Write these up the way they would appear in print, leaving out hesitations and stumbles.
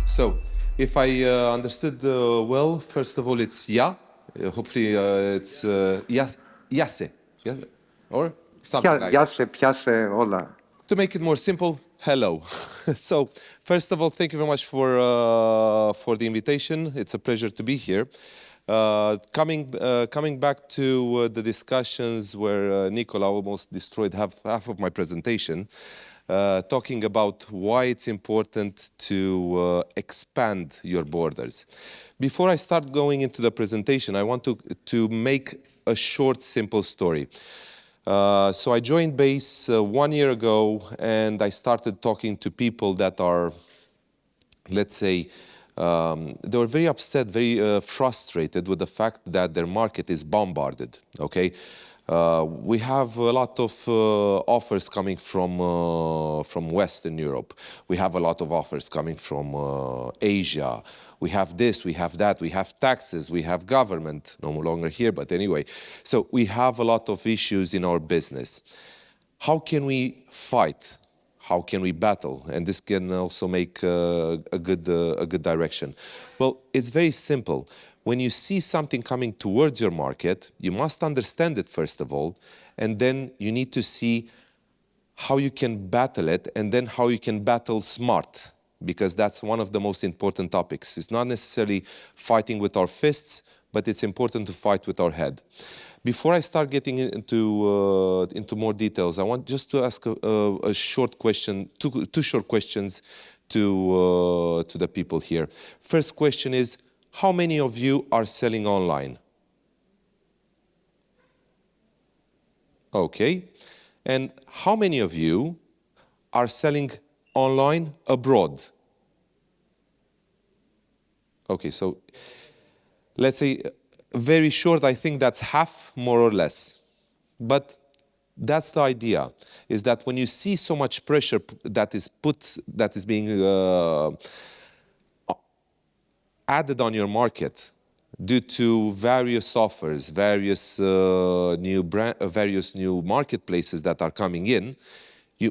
So, if I understood well, first of all, it's ja. Hopefully, it's yase, yeah? Or something like that. Piace, piace, hola. To make it more simple, hello. So, first of all, thank you very much for the invitation. It's a pleasure to be here. Coming back to the discussions where Nicola almost destroyed half of my presentation, talking about why it's important to expand your borders. Before I start going into the presentation, I want to make a short, simple story. So I joined BASE 1 year ago, and I started talking to people that are, let's say, they were very upset, very frustrated with the fact that their market is bombarded, okay? We have a lot of offers coming from Western Europe. We have a lot of offers coming from Asia. We have this, we have that, we have taxes, we have government, no longer here, but anyway. So we have a lot of issues in our business. How can we fight? How can we battle? And this can also make a good direction. Well, it's very simple. When you see something coming towards your market, you must understand it first of all, and then you need to see how you can battle it, and then how you can battle smart, because that's one of the most important topics. It's not necessarily fighting with our fists, but it's important to fight with our head. Before I start getting into more details, I want just to ask a short question, two short questions to the people here. First question is, how many of you are selling online? Okay. And how many of you are selling online abroad? Okay, so let's say very short, I think that's half, more or less. But that's the idea, is that when you see so much pressure that is being added on your market due to various offers, various new marketplaces that are coming in,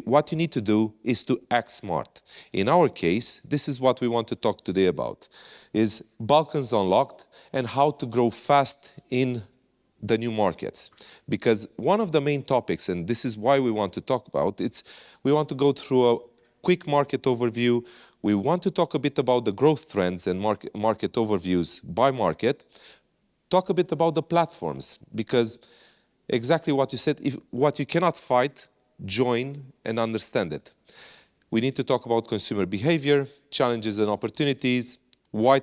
what you need to do is to act smart. In our case, this is what we want to talk today about, is Balkans Unlocked and how to grow fast in the new markets. Because one of the main topics, and this is why we want to talk about, we want to go through a quick market overview. We want to talk a bit about the growth trends and market overviews by market. Talk a bit about the platforms, because exactly what you said, what you cannot fight, join and understand it. We need to talk about consumer behavior, challenges and opportunities, why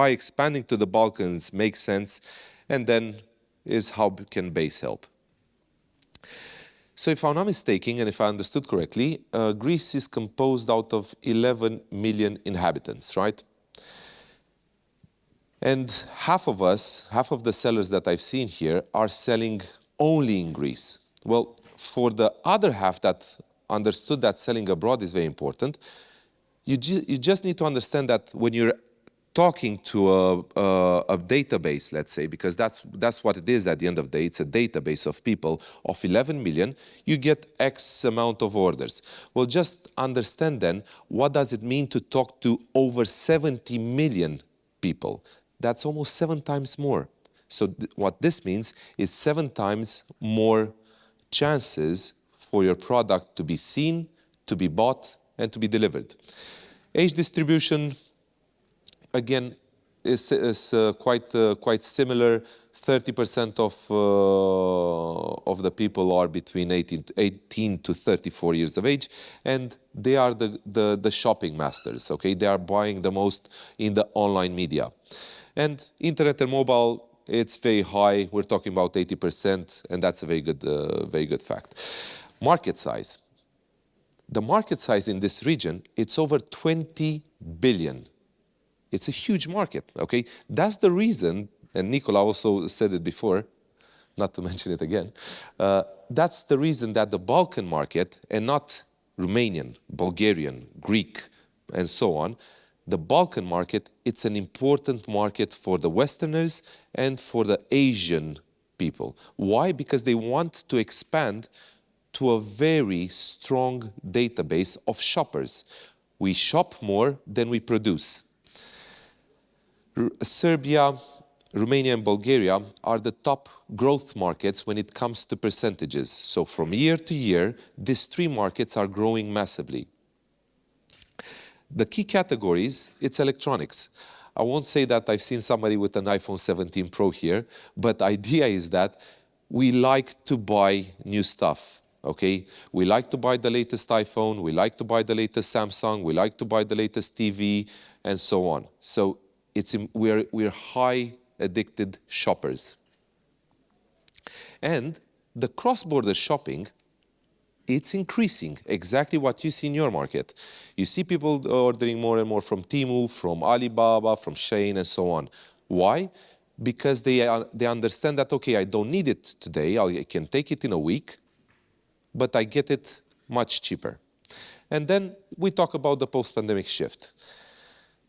expanding to the Balkans makes sense, and then is how can BASE help. So if I'm not mistaken, and if I understood correctly, Greece is composed out of 11 million inhabitants, right? And half of the sellers that I've seen here are selling only in Greece. Well, for the other half that understood that selling abroad is very important, you just need to understand that when you're talking to a database, let's say, because that's what it is at the end of the day, it's a database of people of 11 million, you get X amount of orders. Well, just understand then, what does it mean to talk to over 70 million people? That's almost 7 times more. So what this means is 7 times more chances for your product to be seen, to be bought, and to be delivered. Age distribution, again, is quite similar. 30% of the people are between 18 to 34 years of age, and they are the shopping masters, okay? They are buying the most in the online media. And internet and mobile, it's very high. We're talking about 80%, and that's a very good fact. Market size. The market size in this region, it's over 20 billion. It's a huge market, okay? That's the reason, and Nicola also said it before, not to mention it again, that's the reason that the Balkan market, and not Romanian, Bulgarian, Greek, and so on, the Balkan market, it's an important market for the Westerners and for the Asian people. Why? Because they want to expand to a very strong database of shoppers. We shop more than we produce. Serbia, Romania and Bulgaria are the top growth markets when it comes to percentages. So from year to year, these three markets are growing massively. The key categories, it's electronics. I won't say that I've seen somebody with an iPhone 17 Pro here, but the idea is that we like to buy new stuff, okay? We like to buy the latest iPhone, we like to buy the latest Samsung, we like to buy the latest TV, and so on. So we're high addicted shoppers. And the cross-border shopping, it's increasing, exactly what you see in your market. You see people ordering more and more from Temu, from Alibaba, from Shein, and so on. Why? Because they understand that, okay, I don't need it today, I can take it in a week, but I get it much cheaper. And then we talk about the post-pandemic shift.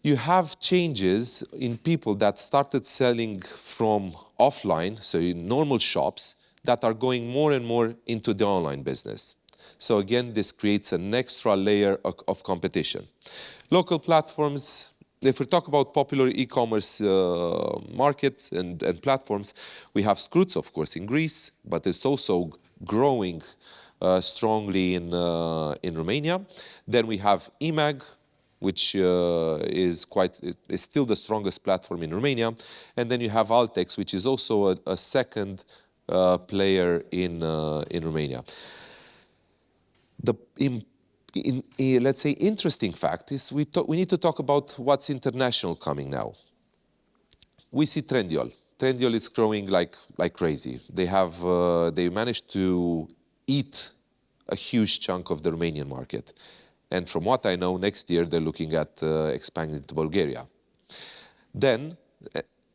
You have changes in people that started selling from offline, so in normal shops, that are going more and more into the online business. So again, this creates an extra layer of competition. Local platforms, if we talk about popular e-commerce markets and platforms, we have Skruts, of course, in Greece, but it's also growing strongly in Romania. Then we have eMag, which is still the strongest platform in Romania. And then you have Altex, which is also a second player in Romania. The let's say interesting fact is we need to talk about what's international coming now. We see Trendyol. Trendyol is growing like crazy. They managed to eat a huge chunk of the Romanian market. And from what I know, next year they're looking at expanding to Bulgaria. Then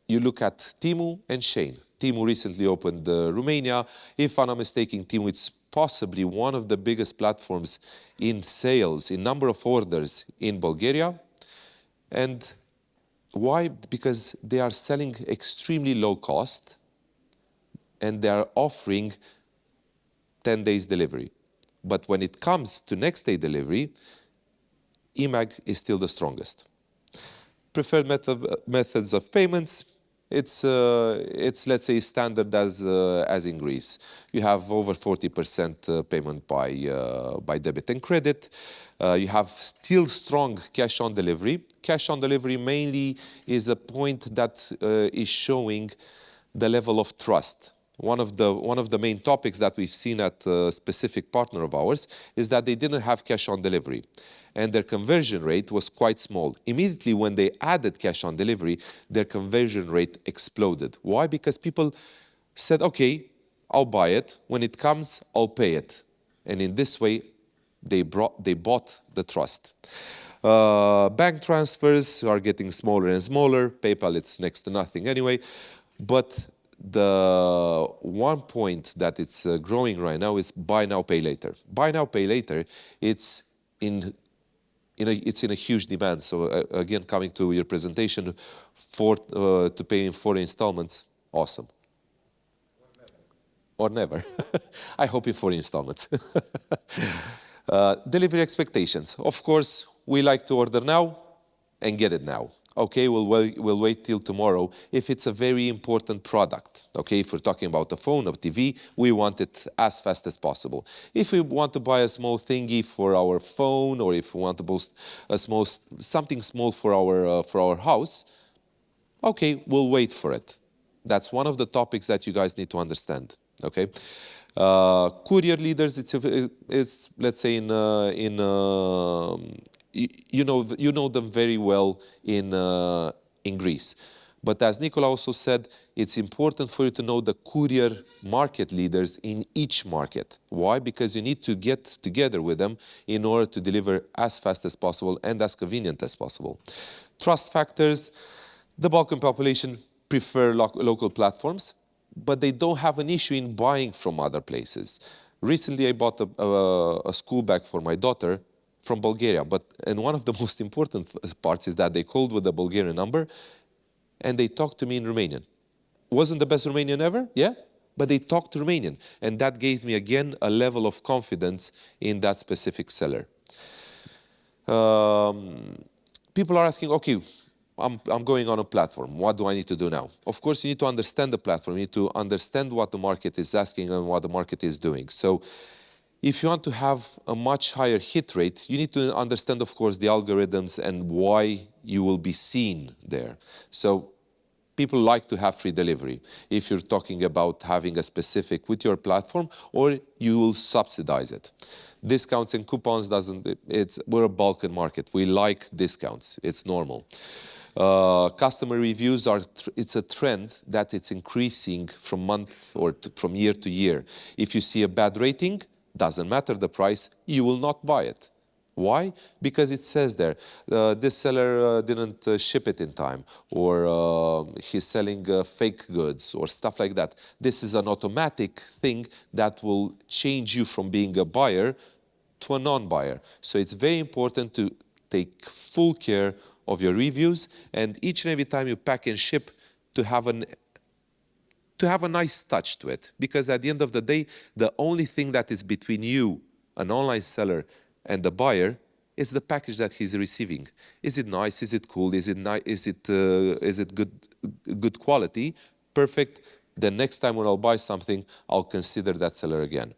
you look at Temu and Shein. Temu recently opened Romania. If I'm not mistaken, Temu is possibly one of the biggest platforms in sales, in number of orders in Bulgaria. And why? Because they are selling extremely low cost and they are offering 10 days delivery. But when it comes to next day delivery, eMag is still the strongest. Preferred methods of payments, it's let's say standard as in Greece. You have over 40% payment by debit and credit. You have still strong cash on delivery. Cash on delivery mainly is a point that is showing the level of trust. One of the main topics that we've seen at a specific partner of ours is that they didn't have cash on delivery and their conversion rate was quite small. Immediately when they added cash on delivery, their conversion rate exploded. Why? Because people said, okay, I'll buy it. When it comes, I'll pay it. And in this way, they bought the trust. Bank transfers are getting smaller and smaller. PayPal, it's next to nothing anyway. But the one point that it's growing right now is buy now, pay later. Buy now, pay later, it's in a huge demand. So again, coming to your presentation, to pay in 4 installments, awesome. Or never. I hope in 4 installments. Delivery expectations. Of course, we like to order now and get it now. Okay, we'll wait till tomorrow if it's a very important product. Okay, if we're talking about a phone or TV, we want it as fast as possible. If we want to buy a small thingy for our phone, or if we want to post something small for our house, okay, we'll wait for it. That's one of the topics that you guys need to understand. Okay, courier leaders. It's let's say you know them very well in Greece. But as Nicola also said, it's important for you to know the courier market leaders in each market. Why? Because you need to get together with them in order to deliver as fast as possible and as convenient as possible. Trust factors. The Balkan population prefer local platforms, but they don't have an issue in buying from other places. Recently, I bought a school bag for my daughter from Bulgaria, and one of the most important parts is that they called with the Bulgarian number and they talked to me in Romanian. Wasn't the best Romanian ever? Yeah? But they talked Romanian, and that gave me again a level of confidence in that specific seller. People are asking, okay, I'm going on a platform. What do I need to do now? Of course, you need to understand the platform. You need to understand what the market is asking and what the market is doing. So if you want to have a much higher hit rate, you need to understand, of course, the algorithms and why you will be seen there. So people like to have free delivery. If you're talking about having a specific with your platform, or you will subsidize it. Discounts and coupons we're a Balkan market. We like discounts. It's normal. Customer reviews it's a trend that it's increasing from month or from year to year. If you see a bad rating, doesn't matter the price, you will not buy it. Why? Because it says there, this seller didn't ship it in time, or he's selling fake goods, or stuff like that. This is an automatic thing that will change you from being a buyer to a non-buyer. So it's very important to take full care of your reviews, and each and every time you pack and ship, to have a nice touch to it. Because at the end of the day, the only thing that is between you, an online seller, and the buyer is the package that he's receiving. Is it nice? Is it cool? Is it good quality? Perfect. The next time when I'll buy something, I'll consider that seller again.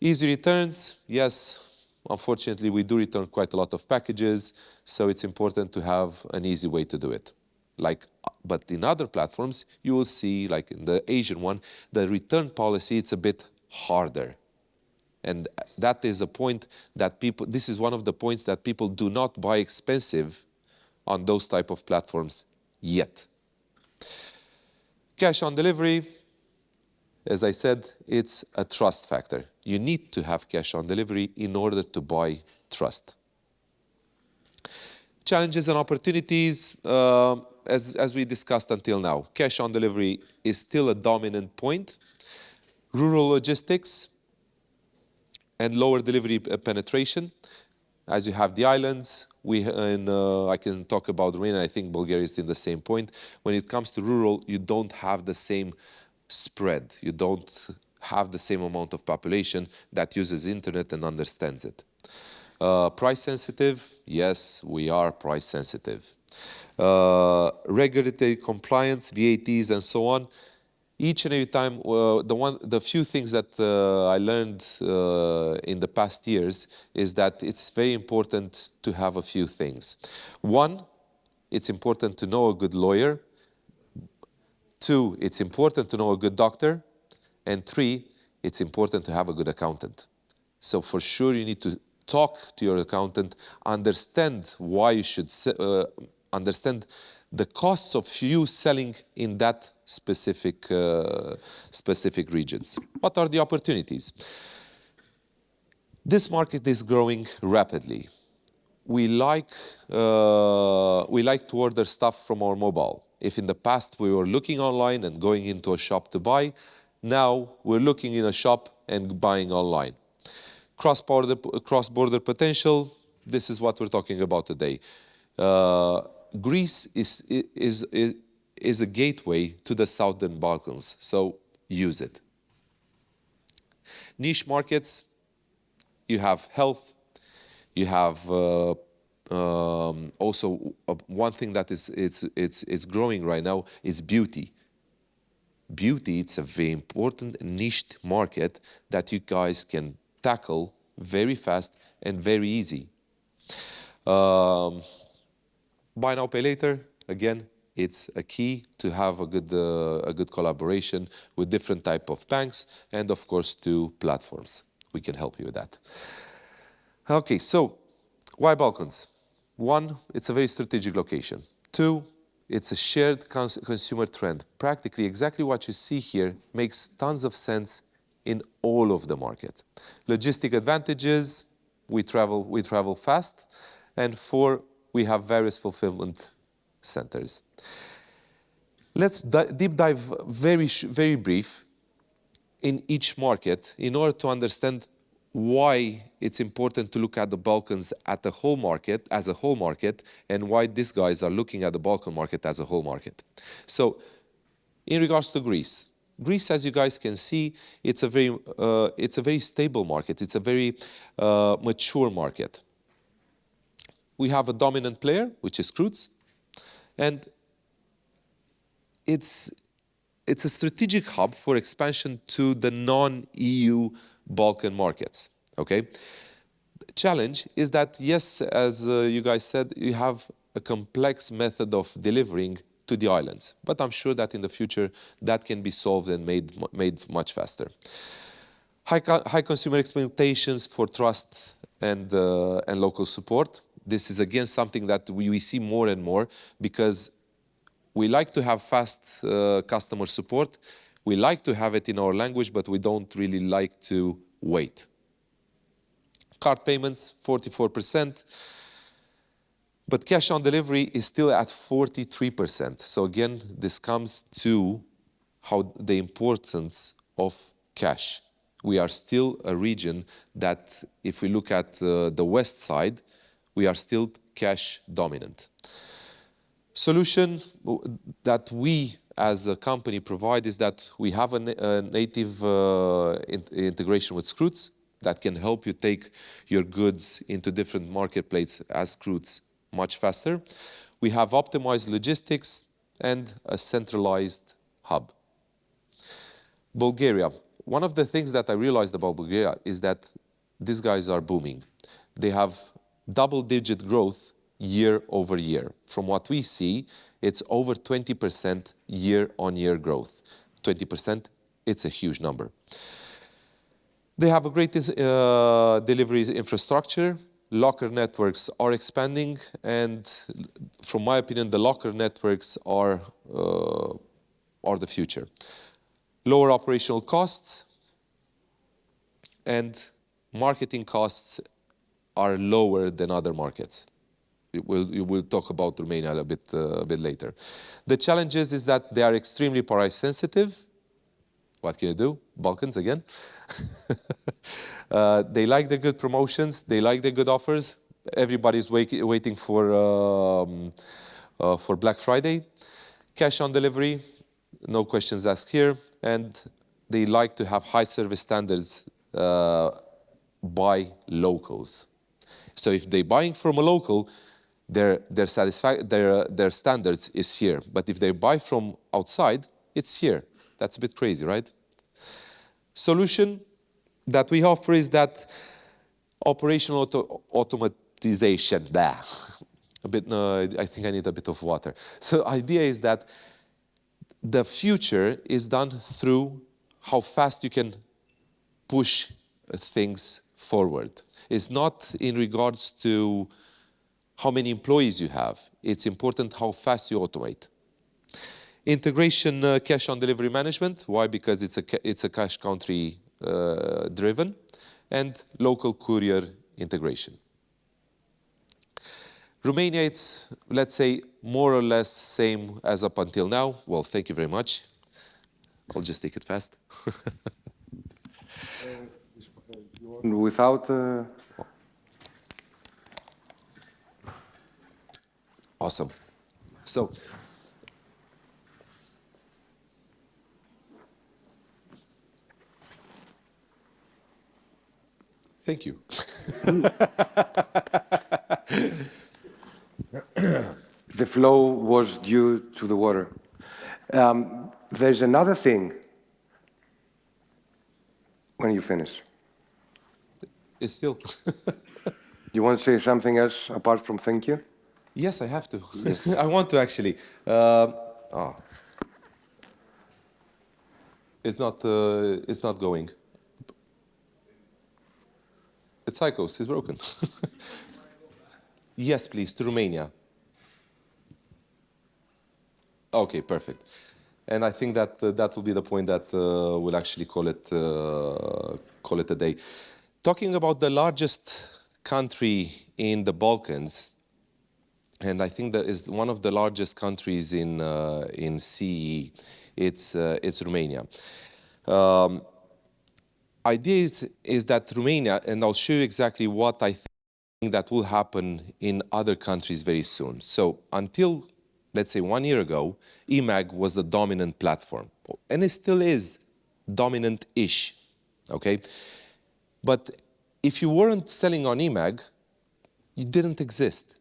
Easy returns, yes. Unfortunately, we do return quite a lot of packages, so it's important to have an easy way to do it. But in other platforms, you will see, like in the Asian one, the return policy, it's a bit harder. And that is a point that this is one of the points that people do not buy expensive on those type of platforms yet. Cash on delivery, as I said, it's a trust factor. You need to have cash on delivery in order to buy trust. Challenges and opportunities, as we discussed until now, cash on delivery is still a dominant point. Rural logistics and lower delivery penetration. As you have the islands, I can talk about Romania, I think Bulgaria is in the same point. When it comes to rural, you don't have the same spread. You don't have the same amount of population that uses internet and understands it. Price sensitive, yes, we are price sensitive. Regulatory compliance, VATs and so on. Each and every time, the few things that I learned in the past years is that it's very important to have a few things. One, it's important to know a good lawyer. Two, it's important to know a good doctor. And three, it's important to have a good accountant. So for sure you need to talk to your accountant, understand why you should understand the costs of you selling in that specific regions. What are the opportunities? This market is growing rapidly. We like to order stuff from our mobile. If in the past we were looking online and going into a shop to buy, now we're looking in a shop and buying online. Cross-border potential, this is what we're talking about today. Greece is a gateway to the Southern Balkans, so use it. Niche markets, you have health, you have also one thing that it's growing right now is beauty. Beauty, it's a very important niched market that you guys can tackle very fast and very easy. Buy now, pay later, again, it's a key to have a good collaboration with different type of banks and of course to platforms. We can help you with that. Okay, so why Balkans? One, it's a very strategic location. Two, it's a shared consumer trend. Practically exactly what you see here makes tons of sense in all of the market. Logistic advantages, we travel fast. And four, we have various fulfillment centers. Let's deep dive very brief in each market in order to understand why it's important to look at the Balkans as a whole market, and why these guys are looking at the Balkan market as a whole market. So, in regards to Greece, as you guys can see, it's a very stable market. It's a very mature market. we have a dominant player, which is Kroets, and it's a strategic hub for expansion to the non-EU Balkan markets, okay? Challenge is that, yes, as you guys said, you have a complex method of delivering to the islands. But I'm sure that in the future, that can be solved and made much faster. High consumer expectations for trust and local support. This is, again, something that we see more and more because we like to have fast customer support. We like to have it in our language, but we don't really like to wait. Card payments, 44%. But cash on delivery is still at 43%. So again, this comes to how the importance of cash. We are still a region that, if we look at the west side, we are still cash dominant. Solution that we as a company provide is that we have a native integration with Kroets that can help you take your goods into different marketplaces as Kroets much faster. We have optimized logistics and a centralized hub. Bulgaria. One of the things that I realized about Bulgaria is that these guys are booming. They have double-digit growth year over year. From what we see, it's over 20% year-on-year growth. 20%, it's a huge number. They have a great delivery infrastructure. Locker networks are expanding, and from my opinion, the locker networks are the future. Lower operational costs and marketing costs are lower than other markets. We'll talk about Romania a bit later. The challenges is that they are extremely price sensitive. What can you do? Balkans again. They like the good promotions. They like the good offers. Everybody's waiting for Black Friday. Cash on delivery, no questions asked here. And they like to have high service standards by locals. So if they're buying from a local, their standards is here. But if they buy from outside, it's here. That's a bit crazy, right? Solution that we offer is that operational automatization. I think I need a bit of water. So idea is that the future is done through how fast you can push things forward. It's not in regards to how many employees you have. It's important how fast you automate. Integration cash on delivery management. Why? Because it's a cash country driven, and local courier integration. Romania, it's, let's say, more or less same as up until now. Well, thank you very much. I'll just take it fast. Without... Awesome. So, thank you. The flow was due to the water. There's another thing when you finish. It's still. You want to say something else apart from thank you? Yes, I have to. Yes. I want to actually. It's not going. It's Psychos, it's broken. Yes, please, to Romania. Okay, perfect. And I think that that will be the point that we'll actually call it a day. Talking about the largest country in the Balkans, and I think that is one of the largest countries in CE, it's Romania. Idea is that Romania, and I'll show you exactly what I think that will happen in other countries very soon. So until, let's say, 1 year ago, eMAG was the dominant platform, and it still is dominant-ish, okay? But if you weren't selling on eMAG, you didn't exist.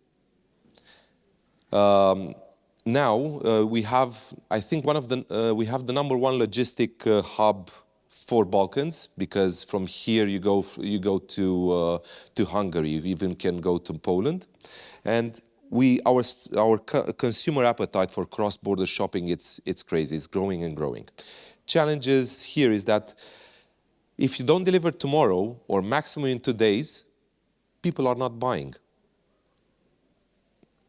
Now we have, I think, we have the number one logistic hub for Balkans, because from here you go to Hungary, you even can go to Poland, and our consumer appetite for cross-border shopping, it's crazy, it's growing and growing. Challenges here is that if you don't deliver tomorrow or maximum in 2 days, people are not buying.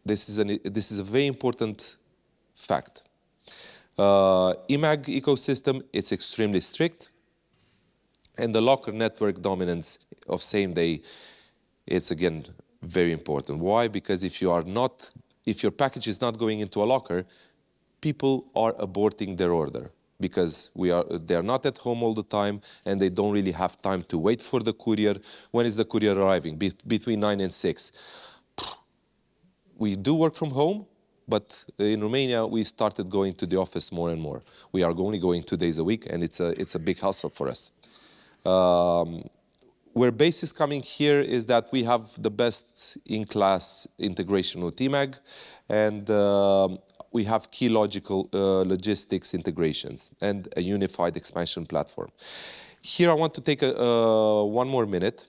This is a very important fact. eMAG ecosystem, it's extremely strict, and the locker network dominance of same day, it's again very important. Why? Because if your package is not going into a locker, people are aborting their order, because they're not at home all the time, and they don't really have time to wait for the courier. When is the courier arriving? Between 9 and 6. We do work from home, but in Romania, we started going to the office more and more. We are only going 2 days a week, and it's a big hassle for us. Where base is coming here is that we have the best in-class integration with eMAG, and we have key logical logistics integrations and a unified expansion platform. Here I want to take one more minute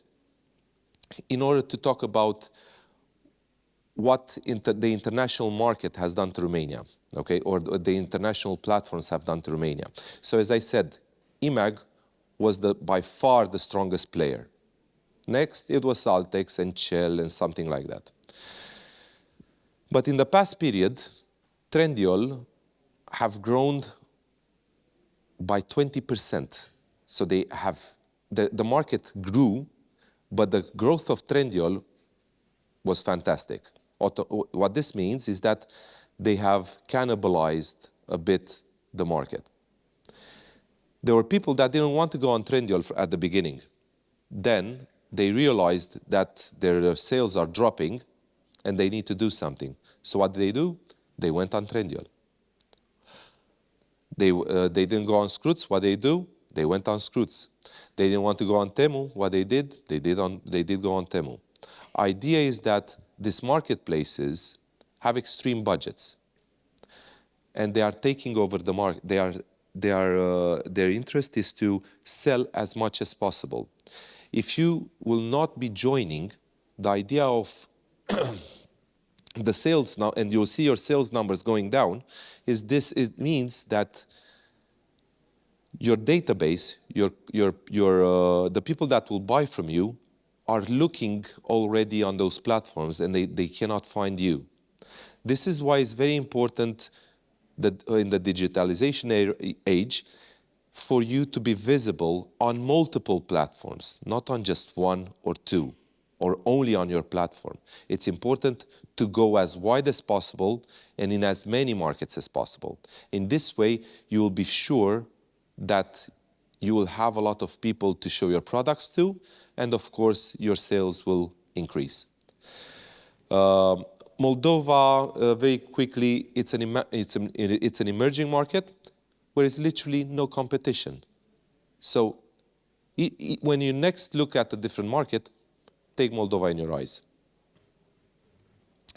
in order to talk about what the international market has done to Romania, okay, or the international platforms have done to Romania. So as I said, eMAG was by far the strongest player. Next, it was Altex and Shell and something like that. But in the past period, Trendyol have grown by 20%. So they have, the market grew, but the growth of Trendyol was fantastic. What this means is that they have cannibalized a bit the market. There were people that didn't want to go on Trendyol at the beginning. Then they realized that their sales are dropping and they need to do something. So what did they do? They went on Trendyol. They didn't go on Scroots. What they do? They went on Scroots. They didn't want to go on Temu. What they did? They did go on Temu. Idea is that these marketplaces have extreme budgets, and they are taking over the market. Their interest is to sell as much as possible. If you will not be joining, the idea of the sales now, and you'll see your sales numbers going down, it means that your database, the people that will buy from you are looking already on those platforms, and they cannot find you. This is why it's very important that in the digitalization age, for you to be visible on multiple platforms, not on just one or two, or only on your platform. It's important to go as wide as possible and in as many markets as possible. In this way, you will be sure that you will have a lot of people to show your products to, and of course, your sales will increase. Moldova, very quickly, it's an emerging market where it's literally no competition. So when you next look at a different market, take Moldova in your eyes.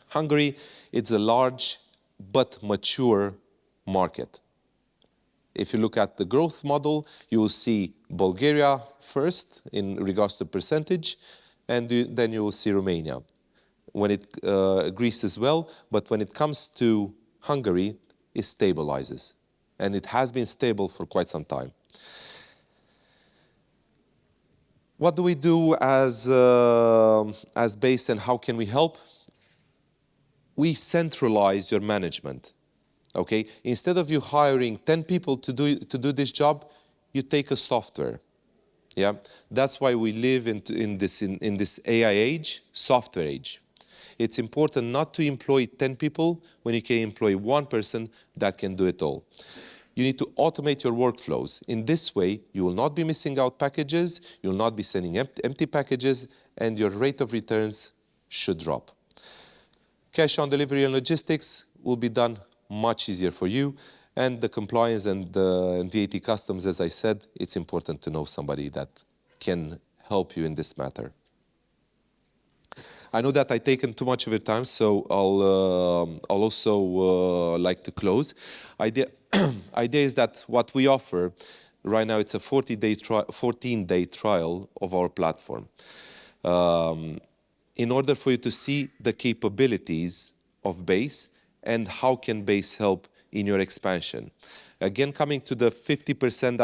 Hungary, it's a large but mature market. If you look at the growth model, you will see Bulgaria first in regards to percentage, and then you will see Romania. Greece as well, but when it comes to Hungary, it stabilizes. And it has been stable for quite some time. What do we do as base, and how can we help? We centralize your management. Okay? Instead of you hiring 10 people to do this job, you take a software. Yeah? That's why we live in this AI age, software age. It's important not to employ 10 people when you can employ one person that can do it all. You need to automate your workflows. In this way, you will not be missing out packages, you will not be sending empty packages, and your rate of returns should drop. Cash on delivery and logistics will be done much easier for you, and the compliance and VAT customs, as I said, it's important to know somebody that can help you in this matter. I know that I've taken too much of your time, so I'll also like to close. Idea is that what we offer right now, it's a 14-day trial of our platform. In order for you to see the capabilities of Base and how can Base help in your expansion. Again, coming to the 50%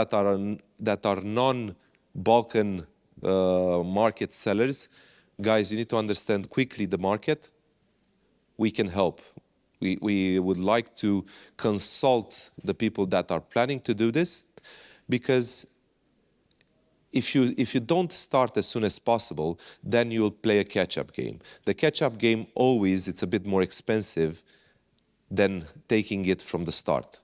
that are non-Balkan market sellers, guys, you need to understand quickly the market. We can help. We would like to consult the people that are planning to do this, because if you don't start as soon as possible, then you'll play a catch-up game. The catch-up game always, it's a bit more expensive than taking it from the start.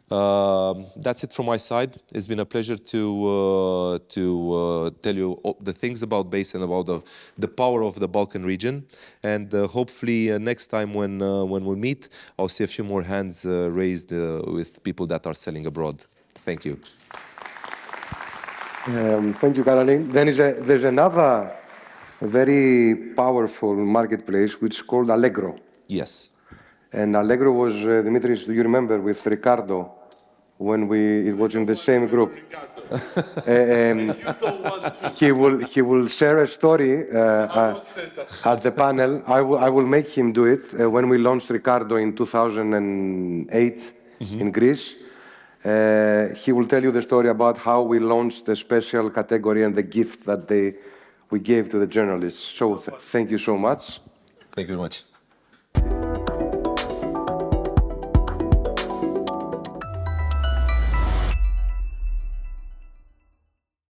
That's it from my side. It's been a pleasure to tell you the things about Base and about the power of the Balkan region. And hopefully next time when we'll meet, I'll see a few more hands raised with people that are selling abroad. Thank you. Thank you, Catalin. There's another very powerful marketplace which is called Allegro. Yes. And Allegro was, Dimitris, do you remember, with Ricardo, when it was in the same group? He will share a story at the panel. I will make him do it. When we launched Ricardo in 2008 in Greece, he will tell you the story about how we launched the special category and the gift that we gave to the journalists. So thank you so much. Thank you very much.